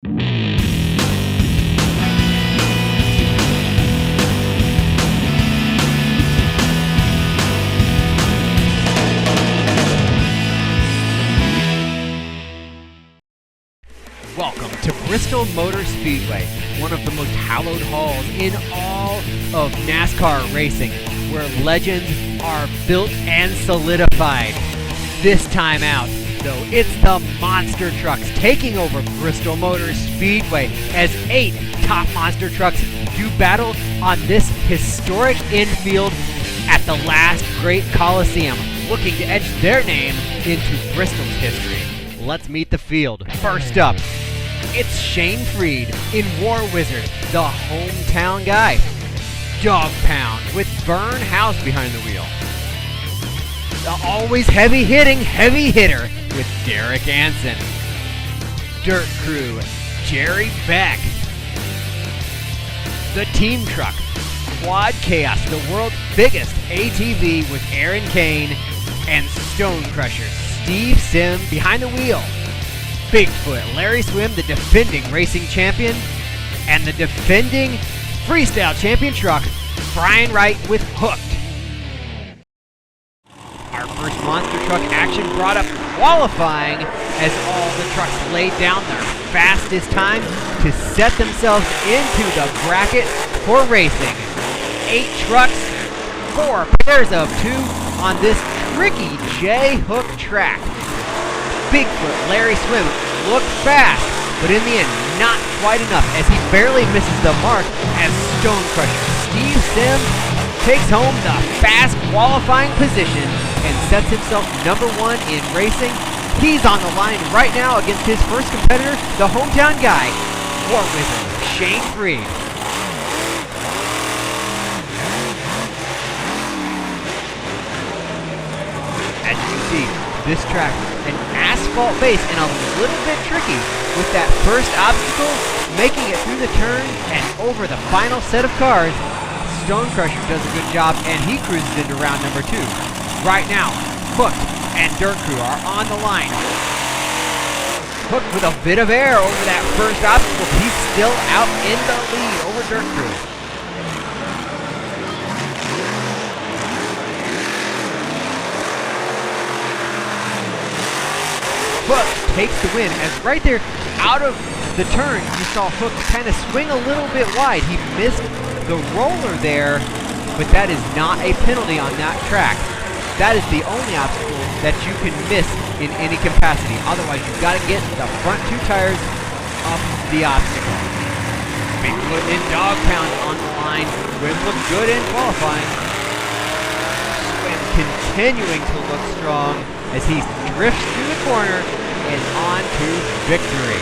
Welcome to Bristol Motor Speedway, one of the most hallowed halls in all of NASCAR racing, where legends are built and solidified. This time out, though, it's the monster trucks taking over Bristol Motor Speedway as 8 top monster trucks do battle on this historic infield at the Last Great Colosseum, looking to etch their name into Bristol's history. Let's meet the field. First up, it's Shane Freed in War Wizard, the hometown guy. Dawg Pound with VERN House behind the wheel. The always heavy-hitting heavy hitter with Derek Anson. Dirt Crew, Jerry Beck. The Team Truck, Quad Chaos, the world's biggest ATV with Aaron Cain. And Stone Crusher, Steve Sim behind the wheel. Bigfoot, Larry Swim, the defending racing champion, and the defending freestyle champion truck, Brian Wright with Hooked. Our first monster truck action brought up qualifying as all the trucks laid down their fastest time to set themselves into the bracket for racing. 8 trucks, 4 pairs of 2 on this tricky J-hook track. Bigfoot Larry Swim looked fast, but in the end, not quite enough as he barely misses the mark as Stone Crusher Steve Sim takes home the fast qualifying position and sets himself number 1 in racing. He's on the line right now against his first competitor, the hometown guy, War Wizard Shane Freed. As you can see, this track, an asphalt base and a little bit tricky with that first obstacle, making it through the turn and over the final set of cars. Stone Crusher does a good job and he cruises into round number 2. Right now, Hooked and Dirt Crew are on the line. Hooked with a bit of air over that first obstacle, but he's still out in the lead over Dirt Crew. Hook takes the win as right there out of the turn you saw Hook kind of swing a little bit wide. He missed the roller there, but that is not a penalty on that track. That is the only obstacle that you can miss in any capacity. Otherwise, you've got to get the front 2 tires up the obstacle. Bigfoot and Dawg Pound on the line. Swim looked good in qualifying. Swim continuing to look strong as he drifts through the corner and on to victory.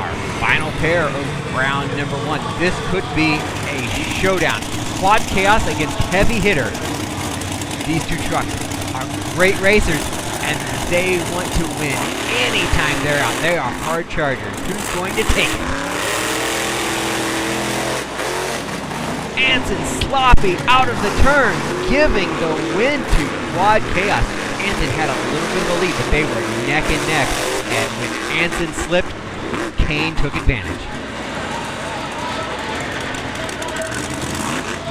Our final pair of round number 1. This could be a showdown. Quad Chaos against Heavy Hitter. These 2 trucks are great racers and they want to win anytime they're out. They are hard chargers. Who's going to take it? Anson sloppy out of the turn, giving the win to Quad Chaos. Anson had a little bit of a lead, but they were neck and neck. And when Anson slipped, CAIN took advantage.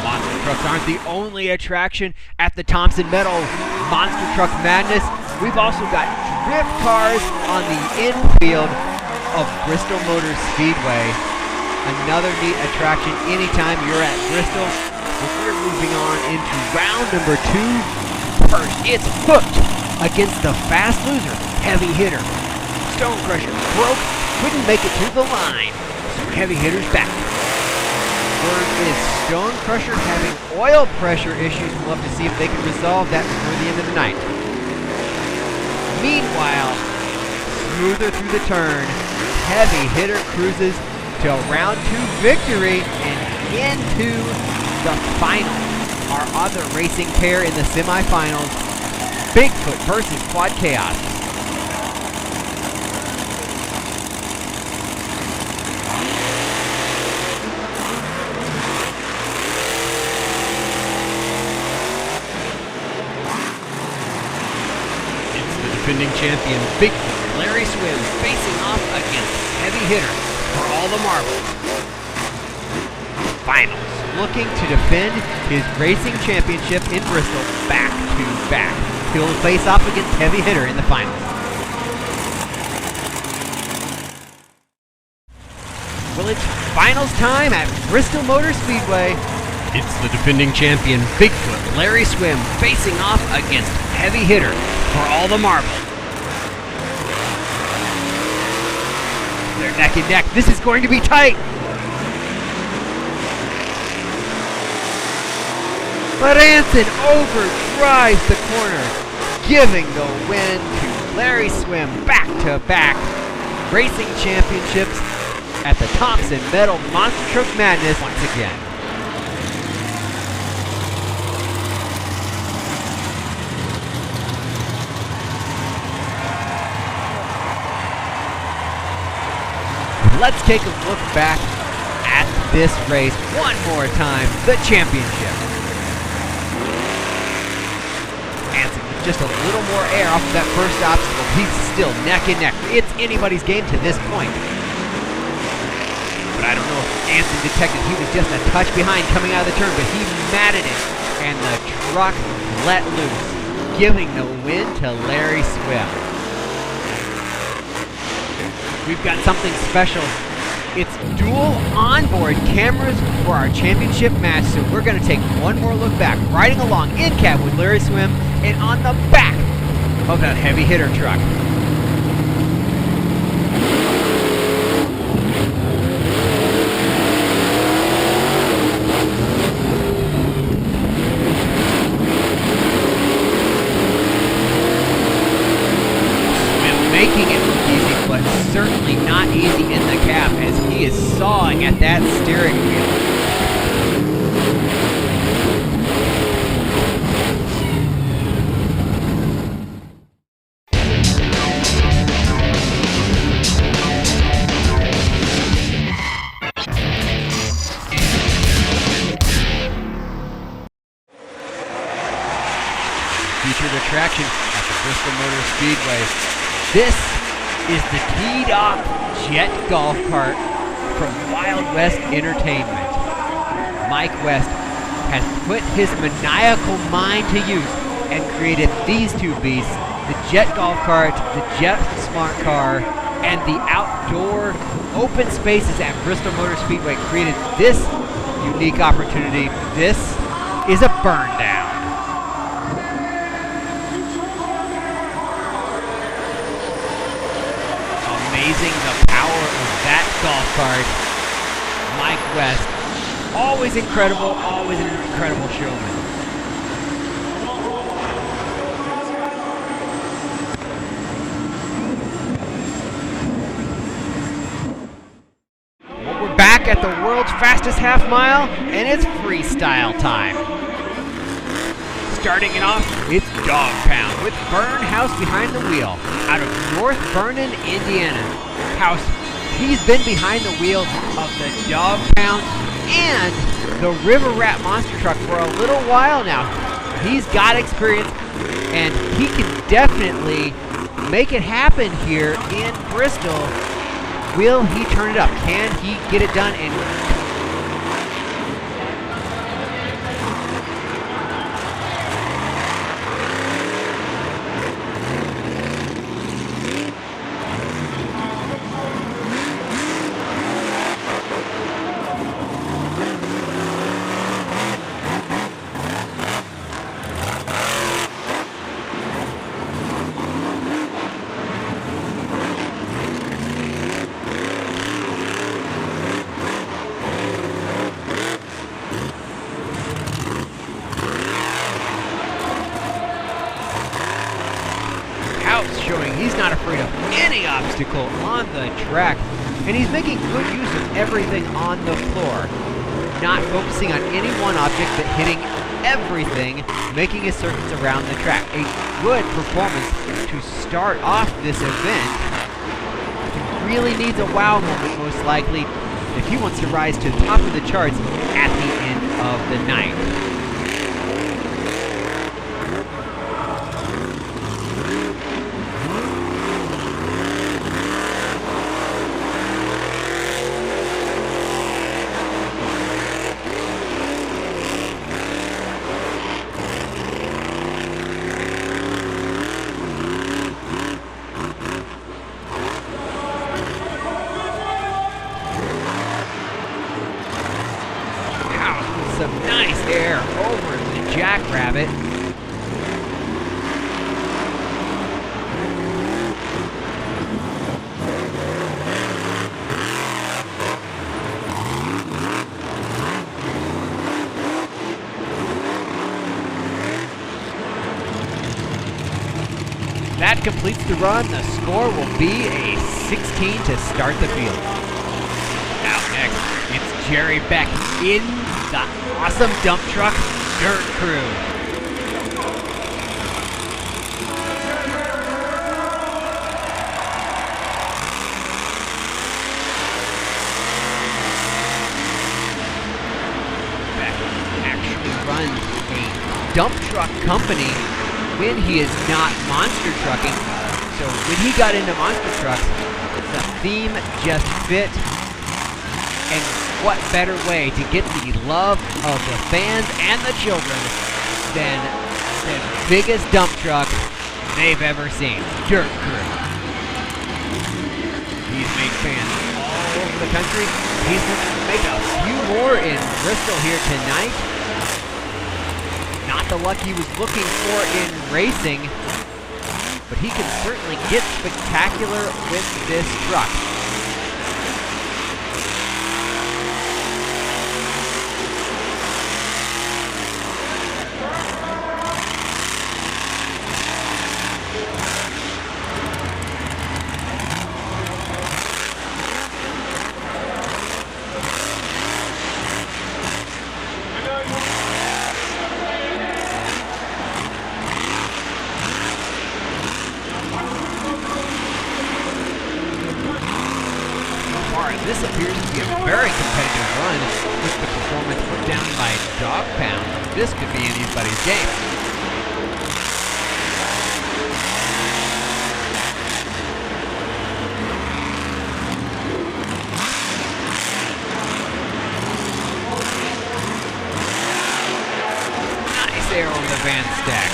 Monster trucks aren't the only attraction at the Thompson Meadow Monster Truck Madness. We've also got drift cars on the infield of Bristol Motor Speedway. Another neat attraction anytime you're at Bristol. But we're moving on into round number 2. First, it's Hooked against the fast loser, Heavy Hitter. Stone Crusher broke, couldn't make it to the line, so Heavy Hitter's back. Word is Stone Crusher having oil pressure issues. We'll have to see if they can resolve that before the end of the night. Meanwhile, smoother through the turn, Heavy Hitter cruises to round 2 victory and into the final. Our other racing pair in the semifinals, Bigfoot versus Quad Chaos. defending champion Bigfoot Larry Swim facing off against heavy hitter for all the marbles. Finals. Looking to defend his racing championship in Bristol back to back. He'll face off against heavy hitter in the finals. Well, it's finals time at Bristol Motor Speedway. It's the defending champion Bigfoot Larry Swim facing off against heavy hitter for all the marbles. They're neck and neck. This is going to be tight. But ANSON overdrives the corner, giving the win to Larry Swim back-to-back racing championships at the Thompson Metal Monster Truck Madness once again. Let's take a look back at this race one more time, the championship. ANSON with just a little more air off of that first obstacle. He's still neck and neck. It's anybody's game to this point. But I don't know if ANSON detected he was just a touch behind coming out of the turn, but he matted it, and the truck let loose, giving the win to Larry Swim. We've got something special. It's dual onboard cameras for our championship match, so we're going to take one more look back, riding along in cab with Larry Swim and on the back of that heavy hitter truck. Making it look easy, but certainly not easy in the cab as he is sawing at that steering wheel. Featured attraction at the Bristol Motor Speedway. This is the teed-up jet golf cart from Wild West Entertainment. Mike West has put his maniacal mind to use and created these two beasts, the jet golf cart, the jet smart car, and the outdoor open spaces at Bristol Motor Speedway created this unique opportunity. This is a burn down. Amazing the power of that golf cart. Mike West, always incredible, always an incredible showman. Well, we're back at the world's fastest half mile, and it's freestyle time. Starting it off, it's Dawg Pound with VERN House behind the wheel out of North Vernon, Indiana. House, he's been behind the wheel of the Dawg Pound and the River Rat monster truck for a little while now. He's got experience, and he can definitely make it happen here in Bristol. Will he turn it up? Can he get it done? And showing he's not afraid of any obstacle on the track, and he's making good use of everything on the floor, not focusing on any one object but hitting everything, making his circuits around the track. A good performance to start off this event. He really needs a wow moment, most likely, if he wants to rise to the top of the charts at the end of the night. That completes the run. The score will be a 16 to start the field. Out next, it's Jerry Beck in the awesome dump truck Dirt Crew. Beck actually runs a dump truck company when he is not monster trucking. So when he got into monster trucks, the theme just fit. And what better way to get the love of the fans and the children than the biggest dump truck they've ever seen, Dirt Crew. He's made fans all over the country. He's going to make a few more in Bristol here tonight. Not the luck he was looking for in racing, but he can certainly get spectacular with this truck. This appears to be a very competitive run with the performance put down by Dawg Pound. This could be anybody's game. Nice air on the van stack.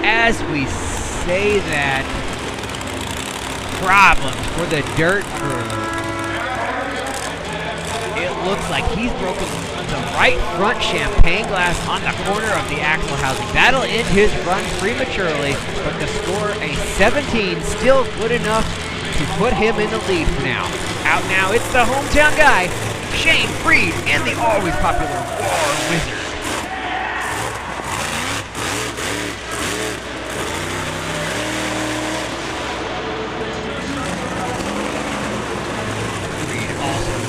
As we say that, problems for the Dirt Crew. It looks like he's broken the right front champagne glass on the corner of the axle housing. That'll end his run prematurely, but the score, a 17, still good enough to put him in the lead for now. Out now, it's the hometown guy, Shane Freed, and the always popular War Wizard.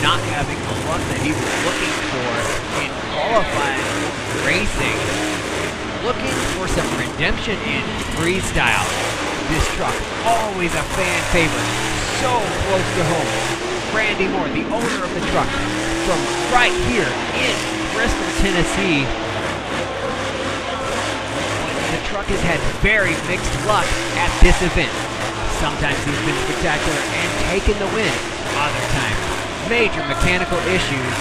Not having the luck that he was looking for in qualifying racing. Looking for some redemption in freestyle. This truck, always a fan favorite, so close to home. Randy Moore, the owner of the truck, from right here in Bristol, Tennessee. The truck has had very mixed luck at this event. Sometimes he's been spectacular and taken the win. Other times, major mechanical issues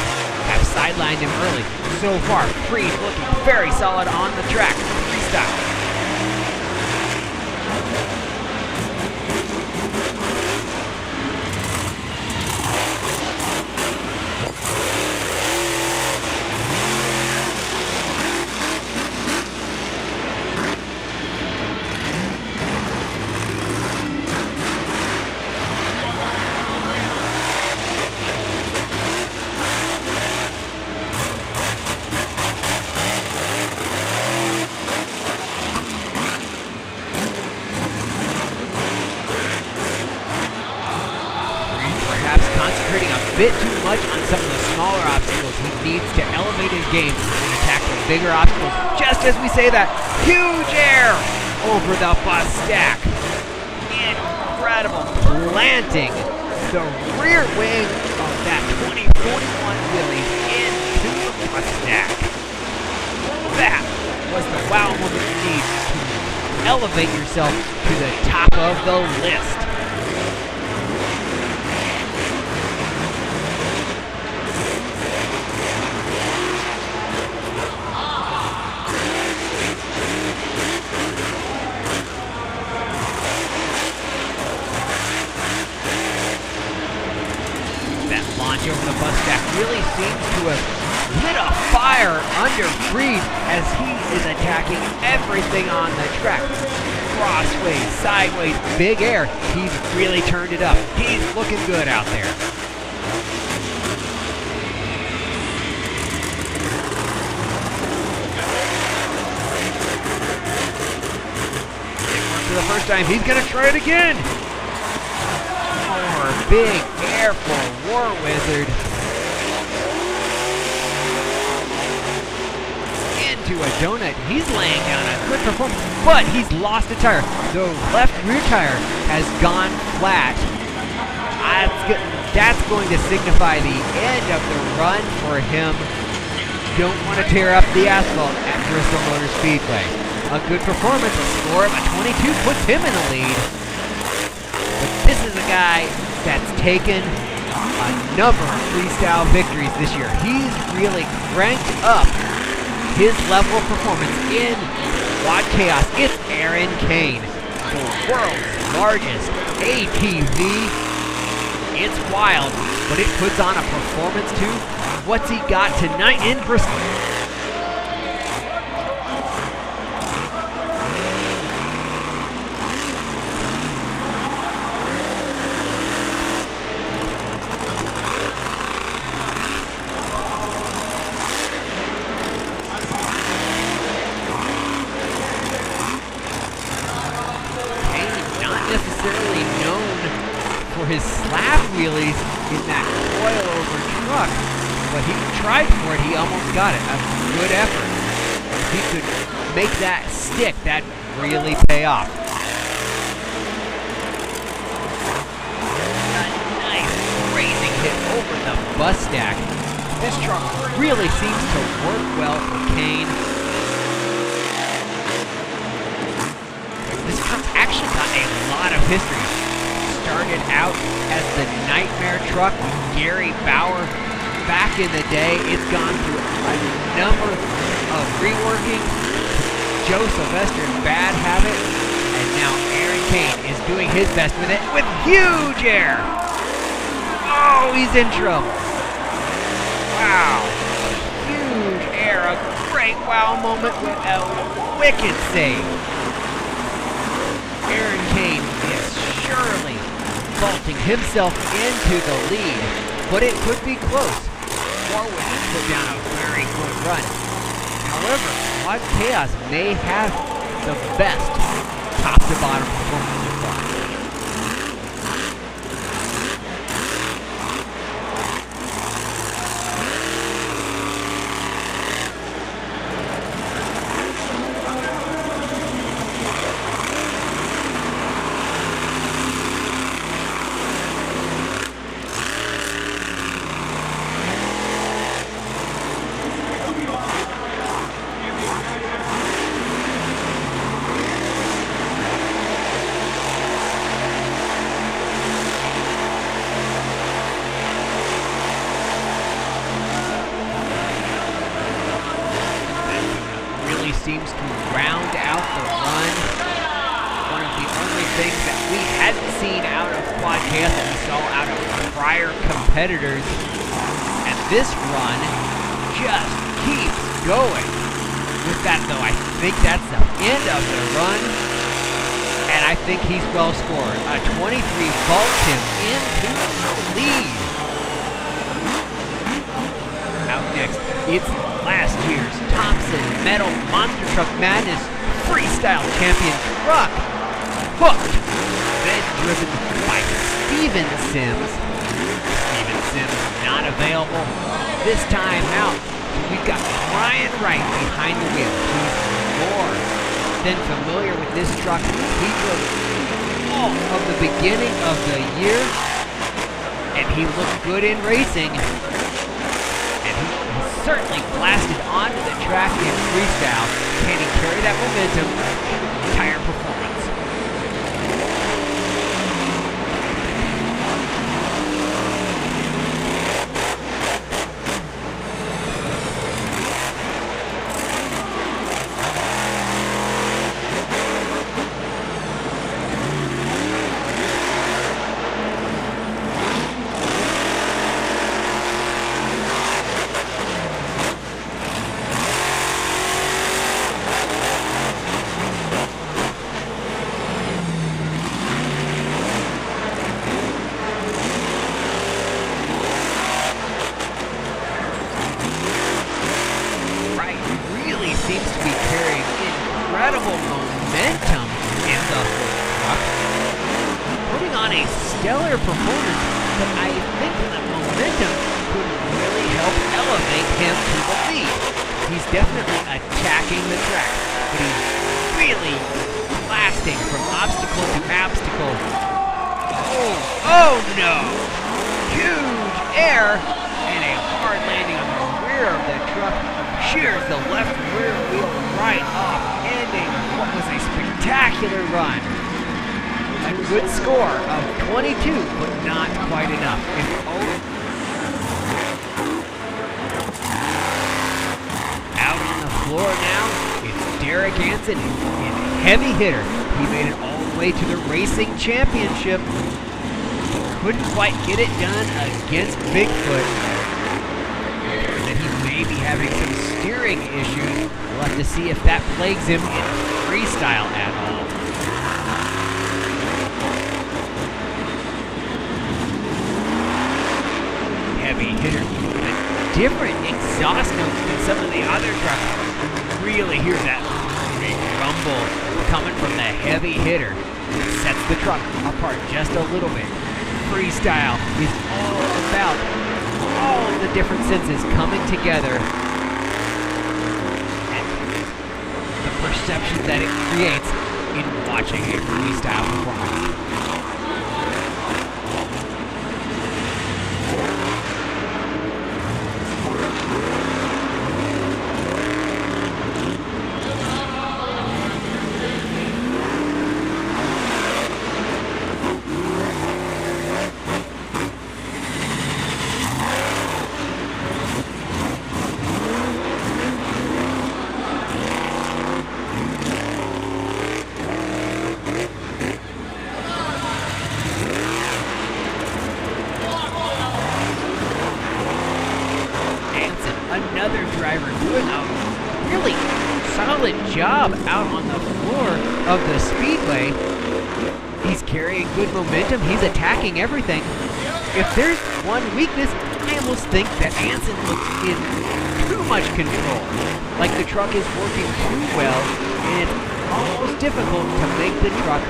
have sidelined him early. So far, Freed looking very solid on the track. Freestyle. Bit too much on some of the smaller obstacles. He needs to elevate his game and attack the bigger obstacles. Just as we say that, huge air over the bus stack. Incredible planting the rear wing of that 2041 wheelie into the bus stack. That was the wow moment you need to elevate yourself to the top of the list. Over the bus stack really seems to have lit a fire under Freed as he is attacking everything on the track. Crossways, sideways, big air. He's really turned it up. He's looking good out there. for the first time. He's gonna try it again. More big air for War Wizard. Into a donut. He's laying down a good performance, but he's lost a tire. The left rear tire has gone flat. That's going to signify the end of the run for him. Don't want to tear up the asphalt at Bristol Motor Speedway. A good performance, a score of a 22 puts him in the lead. But this is a guy that's taken a number of freestyle victories this year. He's really cranked up his level of performance in Quad Chaos. It's CAIN, the world's largest ATV. It's wild, but it puts on a performance too. What's he got tonight in Bristol? Necessarily known for his slab wheelies in that coil-over truck, but he tried for it. He almost got it. A good effort. If he could make that stick, that'd really pay off. A nice grazing hit over the bus stack. This truck really seems to work well for CAIN. This truck's actually got a lot of history. Started out as the Nightmare truck with Gary Bauer back in the day. It's gone through a number of reworking. Joe Sylvester and Bad Habit, and now CAIN is doing his best with it with huge air. Oh, he's in trouble. Wow. Huge air. A great wow moment with a wicked save. CAIN is surely vaulting himself into the lead, but it could be close. Warwick has put down a very good run. However, Quad Chaos may have the best top-to-bottom performance so far. Seems to round out the run. One of the only things that we hadn't seen out of Quad Chaos that we saw out of prior competitors. And this run just keeps going. With that though, I think that's the end of the run. And I think he's well scored. A 23 vaults him into the lead. Out next, it's last year's Thompson Metal Monster Truck Madness Freestyle Champion truck, Hooked, then driven by Steven Sims. Steven Sims not available this time out. We've got Brian Wright behind the wheel. He's more than familiar with this truck. He drove all of the beginning of the year, and he looked good in racing. Certainly blasted onto the track in freestyle. Can he carry that momentum to the entire performance? Seems to be carrying incredible momentum in the stellar performance, but I think the momentum could really help elevate him to the lead. He's definitely attacking the track, but he's really blasting from obstacle to obstacle. Oh no! Huge air and a hard landing on the rear of the truck. Shears the left rear wheel right off, ending what was a spectacular run. A good score of 22, but not quite enough. Out on the floor now, it's Derek ANSON in heavy hitter. He made it all the way to the racing championship. Couldn't quite get it done against Bigfoot. That he may be having some steering issues. We'll have to see if that plagues him in freestyle at all. Heavy hitter. Different exhaust notes than some of the other trucks. Really hear that big rumble coming from the heavy hitter. It sets the truck apart just a little bit. Freestyle is all about all of the different senses coming together and the perception that it creates in watching a freestyle performance. Another driver doing a really solid job out on the floor of the speedway. He's carrying good momentum. He's attacking everything. If there's one weakness, I almost think that ANSON looks in too much control. Like the truck is working too well, and it's almost difficult to make the truck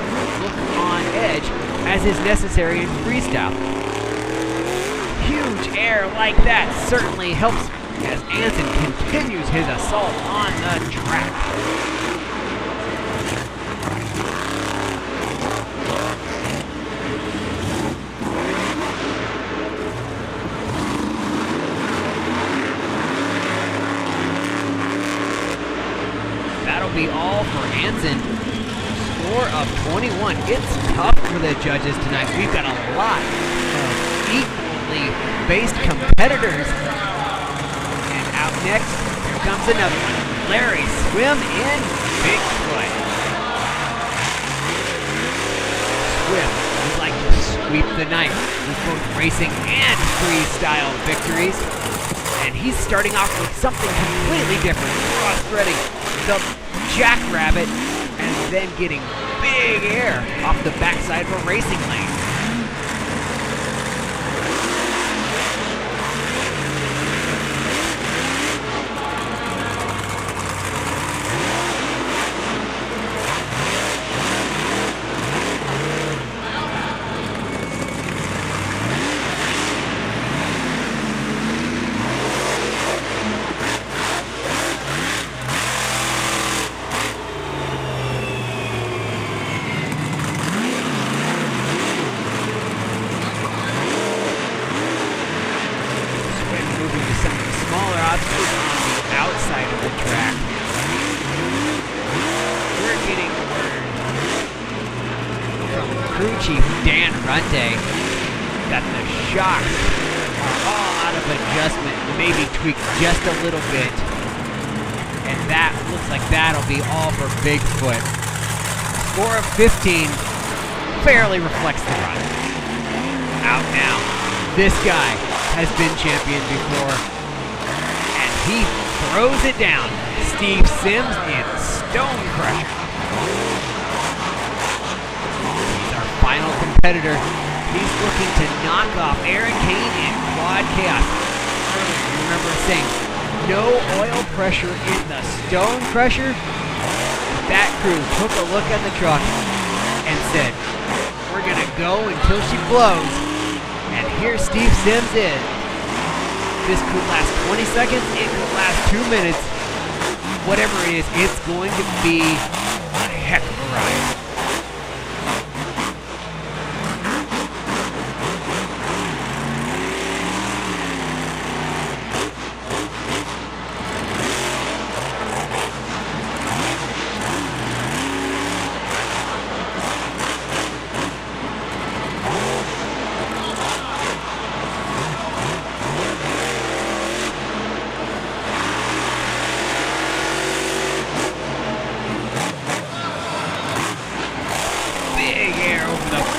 look on edge as is necessary in freestyle. Huge air like that certainly helps as ANSON continues his assault on the track. That'll be all for ANSON. Score of 21. It's tough for the judges tonight. We've got a lot of equally based competitors. Next, here comes another one. Larry Swim in Bigfoot. Swim would like to sweep the night with both racing and freestyle victories. And he's starting off with something completely different. Cross-threading the jackrabbit and then getting big air off the backside of a racing lane. Outside of the track. We're getting word from crew chief Dan Runte that the shocks are all out of adjustment, maybe tweaked just a little bit. And that looks like that'll be all for Bigfoot. Score of 15 fairly reflects the run. Out now. This guy has been champion before. He throws it down. Steve Sims in Stone Crusher. He's our final competitor. He's looking to knock off Aaron Cain in Quad Chaos. Earlier, you remember saying no oil pressure in the Stone Crusher? That crew took a look at the truck and said, We're gonna go until she blows. And here Steve Sims is. This could last 20 seconds, it could last 2 minutes. Whatever it is, it's going to be a heck of a ride.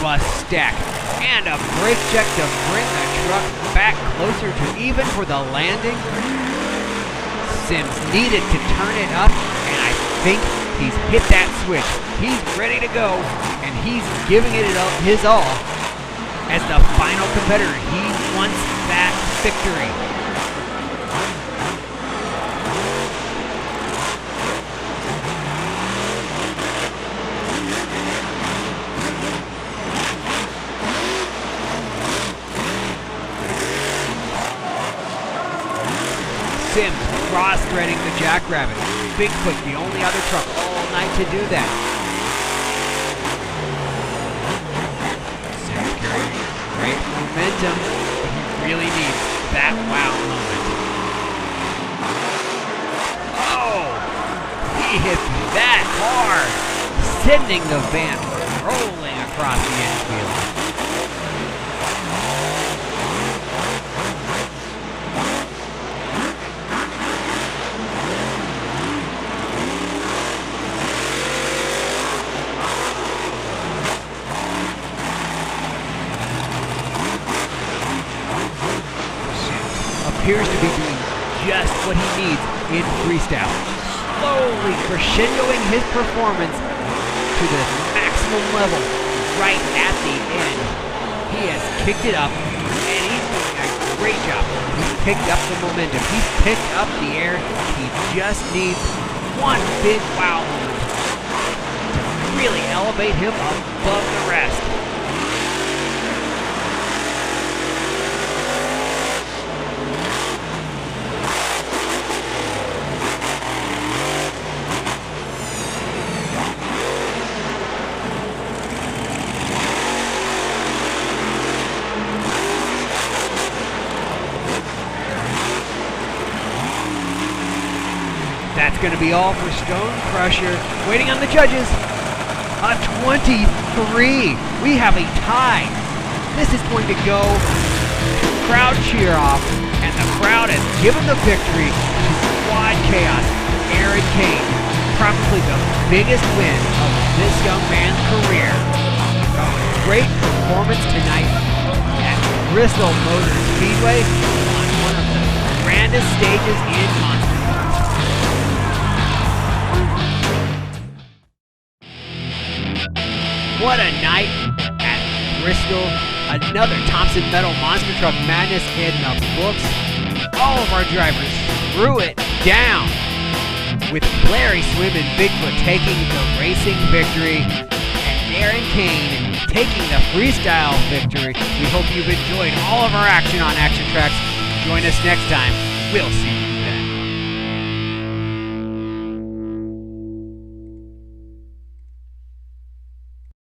Bus stack and a brake check to bring the truck back closer to even for the landing. Sims needed to turn it up, and I think he's hit that switch. He's ready to go, and he's giving it his all. As the final competitor, he wants that victory. Sims cross-threading the Jackrabbit. Bigfoot, the only other truck all night to do that. Sims carrying great momentum, but he really needs that wow moment. Oh! He hits that hard, sending the van rolling across the infield. Appears to be doing just what he needs in freestyle, slowly crescendoing his performance to the maximum level right at the end. He has kicked it up, and he's doing a great job. He's picked up the momentum. He's picked up the air. He just needs one big wow moment to really elevate him above the rest. That's going to be all for Stone Crusher. Waiting on the judges. A 23. We have a tie. This is going to go to crowd cheer off, and the crowd has given the victory to Quad Chaos, Aaron CAIN. Probably the biggest win of this young man's career. A great performance tonight at Bristol Motor Speedway on one of the grandest stages in Monster. What a night at Bristol. Another Thompson Metal Monster Truck Madness in the books. All of our drivers threw it down, with Larry Swim and Bigfoot taking the racing victory and Aaron CAIN taking the freestyle victory. We hope you've enjoyed all of our action on ActionTracks. Join us next time. We'll see you.